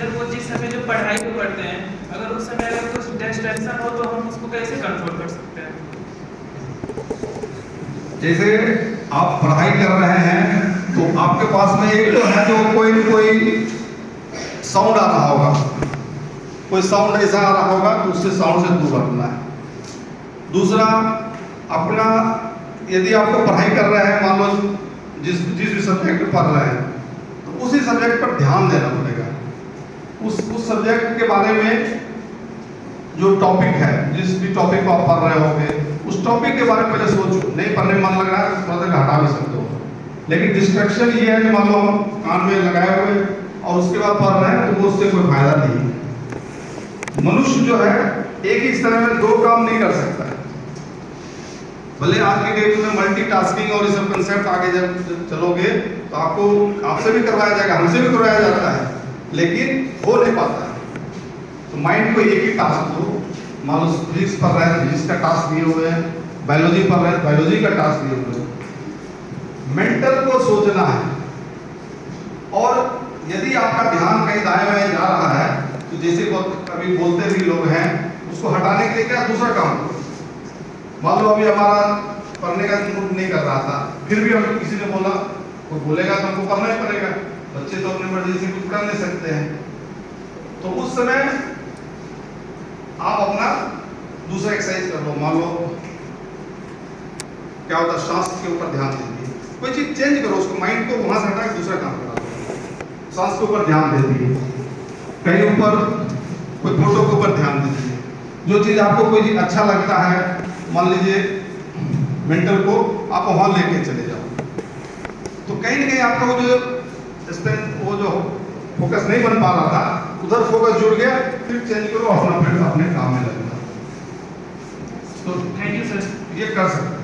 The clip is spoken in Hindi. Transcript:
सर वो जिस समय जो पढ़ाई को करते हैं, अगर उस समय अगर कुछ डिस्ट्रैक्शन हो तो हम उसको कैसे कंट्रोल कर सकते हैं? जैसे आप पढ़ाई कर रहे हैं तो आपके पास में एक तो है जो कोई साउंड आ रहा होगा, कोई साउंड ऐसा आ रहा होगा तो उससे साउंड से दूर रखना है। दूसरा, अपना यदि आपको पढ़ाई कर रहे हैं, मान लो जिस भी सब्जेक्ट पढ़ रहे हैं तो उसी सब्जेक्ट पर ध्यान देना पड़ेगा। उस सब्जेक्ट के बारे में जो टॉपिक है, जिस भी टॉपिक को आप पढ़ रहे होंगे उस टॉपिक के बारे में पहले सोचो। नहीं पढ़ने में मन लग रहा है तो थोड़ा देर हटा भी सकते हो, लेकिन डिस्ट्रैक्शन ये है कि मान लो हम कान में लगाए हुए और उसके बाद पढ़ रहे हैं तो वो उससे कोई फायदा नहीं है। मनुष्य जो है एक ही समय में दो काम नहीं कर सकता है। भले आज की डेट में मल्टीटास्किंग और ये सब कंसेप्ट आगे जब चलोगे तो आपसे भी करवाया जाएगा, हमसे भी करवाया जाता है, लेकिन हो नहीं पाता है। तो माइंड को एक ही टास्क दो। मान लो फिजिक्स पढ़ रहे हैं, फिजिक्स का टास्क दिए हुए हैं, बायोलॉजी पढ़ रहे हैं, बायोलॉजी का टास्क दिए हुए हैं। मेंटल को सोचना है, और यदि आपका ध्यान कहीं दाएं बाएं जा रहा है तो जैसे कभी बोलते भी लोग हैं, उसको हटाने के लिए क्या दूसरा काम करो। मान लो अभी हमारा पढ़ने का मूड नहीं कर रहा था, फिर भी हम किसी ने बोला, कोई बोलेगा तो हमको पढ़ना ही पड़ेगा। बच्चे तो अपने मर्जी से कुछ कर नहीं सकते हैं। तो उस समय आप अपना दूसरा एक्सरसाइज कर लो। मान लो क्या होता है, सांस के ऊपर ध्यान दीजिए, कोई चीज चेंज करो, उसको माइंड को वहां से हटा के दूसरा काम करा दो। सांस के ऊपर ध्यान दे दीजिए, कहीं ऊपर कोई फोटो के ऊपर ध्यान दीजिए। जो चीज आपको कोई चीज अच्छा लगता है, मान लीजिए मेंटल को आप वहां लेके चले जाओ, तो कहीं ना कहीं आपका वो जो फोकस नहीं बन पा रहा था, उधर फोकस जुड़ गया, फिर चेंज करो, अपने काम में लगना। तो थैंक यू सर। ये कर सकते हैं।